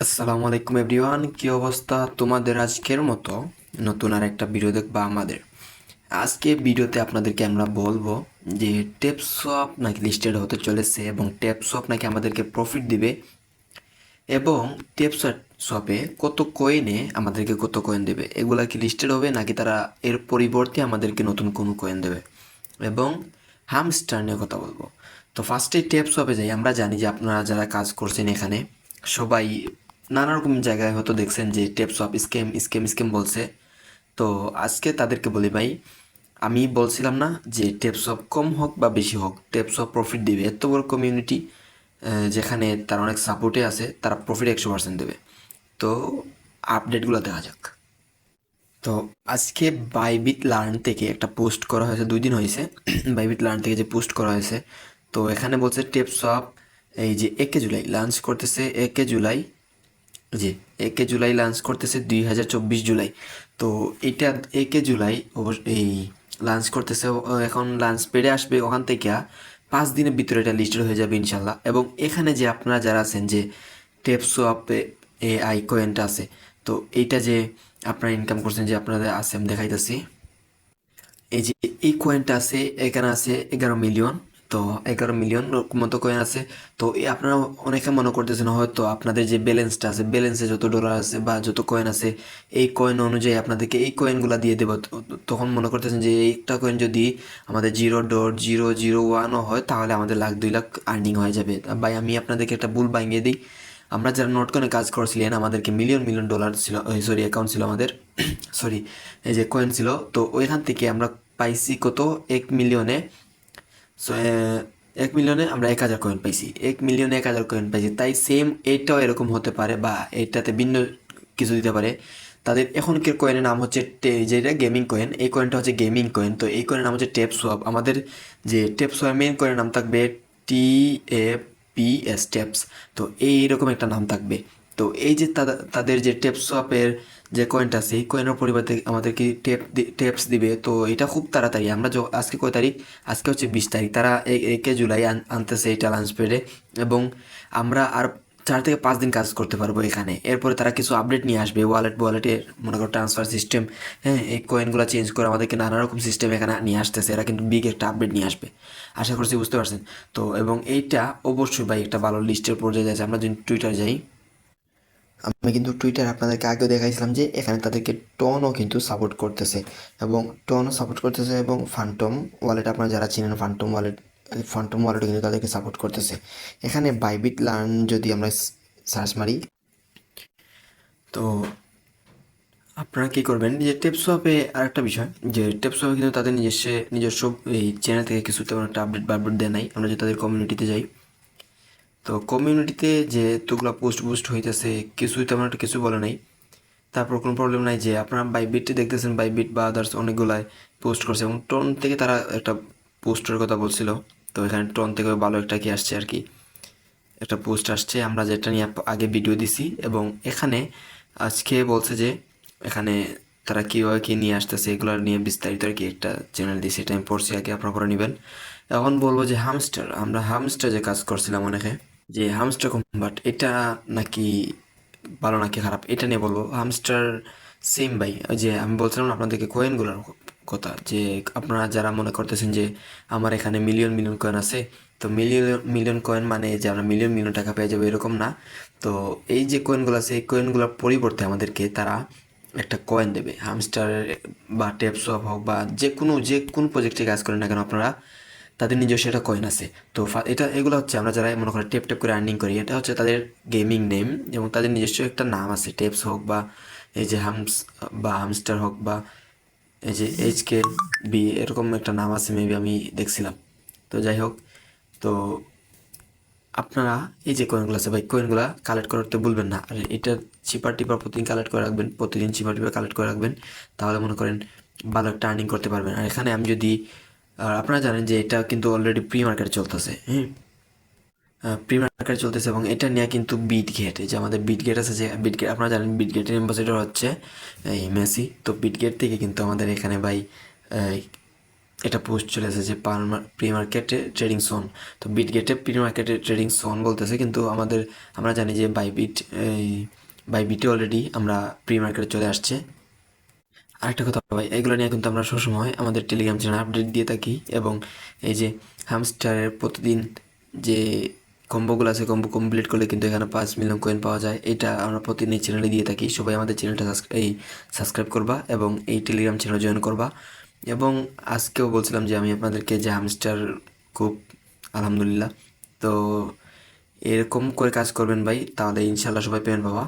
আসসালামু আলাইকুম এভরিওয়ান, কি অবস্থা তোমাদের? আজকের মতো নতুন আর একটা ভিডিও দেখবা আমাদের। আজকে ভিডিওতে আপনাদেরকে আমরা বলবো যে টেপসপ নাকি লিস্টেড হতে চলেছে এবং টেপসপ নাকি আমাদেরকে প্রফিট দিবে এবং টেপসপে কত কয়েনে আমাদেরকে কত কয়েন দেবে, এগুলা কি লিস্টেড হবে নাকি তারা এর পরিবর্তে আমাদেরকে নতুন কোনো কয়েন দেবে, এবং হামস্টার নিয়ে কথা বলবো। তো ফার্স্টে টেপসপে যাই। আমরা জানি যে আপনারা যারা কাজ করছেন এখানে সবাই নানা রকম জায়গায় হয়তো দেখছেন যে টেপসপ স্ক্যাম স্ক্যাম স্ক্যাম বলছে। তো আজকে তাদেরকে বলি ভাই, আমি বলছিলাম না যে টেপসপ কম হোক বা বেশি হোক টেপসপ প্রফিট দিবে? এত বড় কমিউনিটি যেখানে তার অনেক সাপোর্টে আছে, তারা প্রফিট 100% দেবে। তো আপডেটগুলো দেখা যাক। তো আজকে বাইবিট লার্ন থেকে একটা পোস্ট করা হয়েছে, 2 দিন হয়েছে। বাইবিট লার্ন থেকে যে পোস্ট করা হয়েছে, তো এখানে বলছে টেপসপ এই যে 1 জুলাই লঞ্চ করতেছে। 1 জুলাই, জি, 1 জুলাই লঞ্চ করতেছে, 2024 জুলাই। তো এটা 1 জুলাই এই লঞ্চ করতেছে। এখন লাঞ্চ পেডে আসবে, ওখান থেকে 5 দিনের ভিতরে এটা লিস্টেড হয়ে যাবে ইনশাল্লাহ। এবং এখানে যে আপনারা যারা আছেন যে টেপসপ AI কয়েনটা আছে, তো এইটা যে আপনারা ইনকাম করছেন, যে আপনাদের আছে আমি দেখাইতেছি। এই যে এই কয়েনটা আছে, এখানে আছে 11 মিলিয়ন। তো 11 মিলিয়ন মতো কয়েন আছে। তো এই আপনারা অনেকে মনে করতেছেন হয়তো আপনাদের যে ব্যালেন্সটা আছে, ব্যালেন্সে যত ডলার আছে বা যত কয়েন আছে, এই কয়েন অনুযায়ী আপনাদেরকে এই কয়েনগুলো দিয়ে দেবো। তখন মনে করতেছেন যে একটা কয়েন যদি আমাদের 0.001ও হয়, তাহলে আমাদের 1,00,000-2,00,000 আর্নিং হয়ে যাবে। ভাই আমি আপনাদেরকে একটা ভুল ভাঙিয়ে দিই। আমরা যারা নোট কয়েনে কাজ করছিলেন, আমাদেরকে মিলিয়ন মিলিয়ন ডলার ছিল, সরি অ্যাকাউন্ট ছিল আমাদের, সরি এই যে কয়েন ছিল। তো ওইখান থেকে আমরা পাইছি কত, 1 মিলিয়নে। সো 1 মিলিয়নে আমরা 1,000 কয়েন পাইছি, 1 মিলিয়নে 1,000 কয়েন পাইছি। তাই সেম এটাও এরকম হতে পারে বা এটাতে ভিন্ন কিছু দিতে পারে। তাদের এখনকার কয়েনের নাম হচ্ছে যেটা গেমিং কয়েন, এই কয়েনটা হচ্ছে গেমিং কয়েন। তো এই কয়েনের নাম হচ্ছে টেপ সোয়াপ। আমাদের যে টেপ সোয়াপ মেইন কয়েনের নাম থাকবে TAPS টেপস। তো এইরকম একটা নাম থাকবে। তো এই যে তাদের যে টেপ সোয়াপের যে কয়েনটা আছে, এই কয়েনের পরিবর্তে আমাদেরকে টেপস দিবে। তো এটা খুব তাড়াতাড়ি, আমরা আজকে কয় তারিখ? আজকে হচ্ছে 20 তারিখ। তারা 1 জুলাই আনতেছে এটা লঞ্চ পেডে। এবং আমরা আর 4 থেকে 5 দিন কাজ করতে পারবো এখানে। এরপরে তারা কিছু আপডেট নিয়ে আসবে, ওয়ালেটে মনে করো ট্রান্সফার সিস্টেম, হ্যাঁ, এই কয়েনগুলো চেঞ্জ করে আমাদেরকে নানা রকম সিস্টেম এখানে নিয়ে আসতেছে। এরা কিন্তু বিগ একটা আপডেট নিয়ে আসবে, আশা করছি বুঝতে পারছেন। তো এবং এইটা অবশ্যই ভাই একটা ভালো লিস্টের পর্যায়ে যাচ্ছে। আমরা যদি টুইটার যাই, আমি কিন্তু টুইটার আপনাদেরকে আগেও দেখাইছিলাম যে এখানে তাদেরকে টনও কিন্তু সাপোর্ট করতেছে, এবং টনও সাপোর্ট করতেছে, এবং ফান্টম ওয়ালেট, আপনারা যারা চিনেন ফান্টম ওয়ালেটও কিন্তু তাদেরকে সাপোর্ট করতেছে। এখানে বাইবিট লার্ন যদি আমরা সার্চ মারি, তো আপনারা কী করবেন যে টেপসোয়াপে আরেকটা বিষয়, যে টেপসোয়াপে কিন্তু তাদের নিজস্ব এই চ্যানেল থেকে কিছু তেমন একটা আপডেট দেয় নাই। আমরা যদি তাদের কমিউনিটিতে যাই, তো কমিউনিটিতে যে এতগুলো পোস্ট হইতেছে, কিছুই তেমন একটা কিছু বলে নাই। তারপর কোনো প্রবলেম নাই যে আপনারা বাইবিটে দেখতেছেন, বাইবিট বা আদার্স অনেকগুলাই পোস্ট করছে, এবং টোন থেকে তারা একটা পোস্টের কথা বলছিল। তো এখানে টোন থেকে ভালো একটা কি আসছে আর কি, একটা পোস্ট আসছে আমরা যেটা নিয়ে আগে ভিডিও দিছি। এবং এখানে আজকে বলছে যে এখানে তারা কীভাবে কী নিয়ে আসতেছে এগুলো নিয়ে বিস্তারিত আর কি একটা চ্যানেল দিয়েছে, এটা আমি পড়ছি আগে, আপনারা পরে নেবেন। এখন বলবো যে হামস্টার, আমরা হামস্টার যে কাজ করছিলাম অনেকে, যে হামস্টার কম্বাট এটা নাকি ভালো নাকি খারাপ, এটা নিয়ে বলবো। হামস্টার সেম ভাই, ওই যে আমি বলছিলাম না আপনাদেরকে কয়েনগুলোর কথা, যে আপনারা যারা মনে করতেছেন যে আমার এখানে মিলিয়ন মিলিয়ন কয়েন আছে, তো মিলিয়ন মিলিয়ন কয়েন মানে যে আমরা মিলিয়ন মিলিয়ন টাকা পেয়ে যাবো এরকম না। তো এই যে কয়েনগুলো আছে, এই কয়েনগুলোর পরিবর্তে আমাদেরকে তারা একটা কয়েন দেবে। হামস্টার বা টেপসপ হোক বা যে কোনো প্রজেক্টে কাজ করেন না কেন আপনারা, তাদের নিজস্ব একটা কয়েন আছে। তো এটা এগুলো হচ্ছে আমরা যারা মনে করেন টেপ টেপ করে আর্নিং করি, এটা হচ্ছে তাদের গেমিং নেম, এবং তাদের নিজস্ব একটা নাম আছে, টেপস হোক বা এই যে হামস্টার হোক বা এই যে HKB, এরকম একটা নাম আছে মেবি, আমি দেখছিলাম। তো যাই হোক, তো আপনারা এই যে কয়েনগুলো আছে ভাই, কয়েনগুলো কালেক্ট করতে ভুলবেন না। আর এটা চিপার টিপার প্রতিদিন কালেক্ট করে রাখবেন, প্রতিদিন চিপার টিপার কালেক্ট করে রাখবেন, তাহলে মনে করেন ভালো একটা আর্নিং করতে পারবেন। আর এখানে আমি যদি, আর আপনারা জানেন যে এটা কিন্তু অলরেডি প্রি মার্কেট চলতেছে, হ্যাঁ, প্রি মার্কেট চলতেছে। এবং এটা নিয়ে কিন্তু বিটগেট, এই যে আমাদের বিটগেট আছে, যে বিটগেট আপনারা জানেন বিটগেটের অ্যাম্বাসেডর হচ্ছে এই মেসি। তো বিটগেট থেকে কিন্তু আমাদের এখানে ভাই এটা পোস্ট চলে এসেছে প্রি মার্কেটে ট্রেডিং সোন। তো বিটগেটে প্রি মার্কেটে ট্রেডিং সোন বলতেছে, কিন্তু আমরা জানি যে বাইবিটে অলরেডি আমরা প্রি মার্কেটে চলে আসছে। আরেকটা কথা ভাই, এগুলো নিয়ে কিন্তু আমরা সবসময় আমাদের টেলিগ্রাম চ্যানেলে আপডেট দিয়ে থাকি, এবং এই যে হামস্টারের প্রতিদিন যে কম্বোগুলো আছে, কম্বো কমপ্লিট করলে কিন্তু এখানে 5 মিলিয়ন কয়েন পাওয়া যায়। এটা আমরা প্রতিদিন এই চ্যানেলে দিয়ে থাকি। সবাই আমাদের চ্যানেলটা সাবস্ক্রাইব করবা এবং এই টেলিগ্রাম চ্যানেল জয়েন করবা। এবং আজকেও বলছিলাম যে আমি আপনাদেরকে যে হামস্টার খুব আলহামদুলিল্লাহ, তো এরকম করে কাজ করবেন ভাই, তাহলে ইনশাল্লাহ সবাই পেমেন্ট পাবা।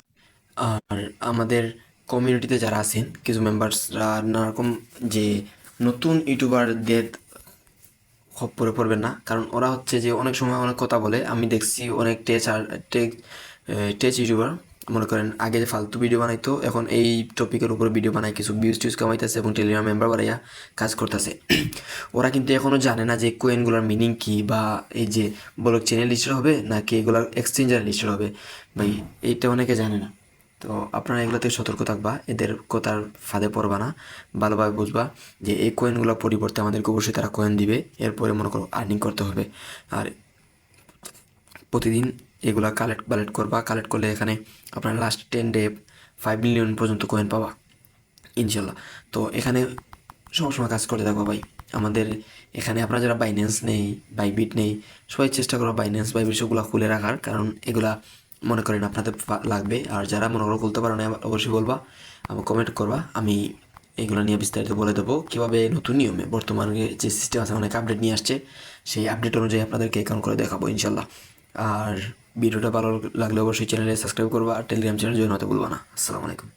আর আমাদের কমিউনিটিতে যারা আছেন কিছু মেম্বার্সরা নানারকম যে নতুন ইউটিউবারদের খপ্পরে পড়বেন না, কারণ ওরা হচ্ছে যে অনেক সময় অনেক কথা বলে। আমি দেখছি অনেক টেচ ইউটিউবার মনে করেন আগে যে ফালতু ভিডিও বানাইতো, এখন এই টপিকের উপরে ভিডিও বানায়, কিছু ভিউজ টিউজ কামাইতেছে এবং টেলিগ্রাম মেম্বার বাড়াইয়া কাজ করতেছে। ওরা কিন্তু এখনও জানে না যে কোয়েনগুলোর মিনিং কী, বা এই যে ব্লক চেনে লিস্টেড হবে নাকি এগুলোর এক্সচেঞ্জার লিস্টেড হবে, ভাই এইটা অনেকে জানে না। তো আপনারা এগুলো থেকে সতর্ক থাকবা, এদের কথার ফাঁদে পড়বা না, ভালোভাবে বুঝবা যে এই কয়েনগুলোর পরিবর্তে আমাদেরকে অবশ্যই তারা কয়েন দিবে, এরপরে মনে করো আর্নিং করতে হবে। আর প্রতিদিন এগুলা কালেক্ট করবা, কালেক্ট করলে এখানে আপনার লাস্ট 10 ডে 5 মিলিয়ন পর্যন্ত কয়েন পাবা ইনশাল্লাহ। তো এখানে সবসময় কাজ করতে থাকবো ভাই। আমাদের এখানে আপনারা যারা বাইন্যান্স নেই, বাইবিট নেই, সবাই চেষ্টা করো বাইন্যান্স বাইবিট সবগুলো খুলে রাখার, কারণ এগুলা মনে করেন আপনাদের লাগবে। আর যারা মনে করো খুলতে পারো না, অবশ্যই বলবা, আমার কমেন্ট করবা, আমি এগুলো নিয়ে বিস্তারিত বলে দেবো কীভাবে নতুন নিয়মে বর্তমানে যে সিস্টেম আছে অনেক আপডেট নিয়ে আসছে, সেই আপডেট অনুযায়ী আপনাদেরকে অ্যাকাউন্ট করে দেখাবো ইনশাল্লাহ। আর ভিডিওটা ভালো লাগলে অবশ্যই চ্যানেলে সাবস্ক্রাইব করবা আর টেলিগ্রাম চ্যানেল জয়েন হতে ভুলবা না। আসসালামু আলাইকুম।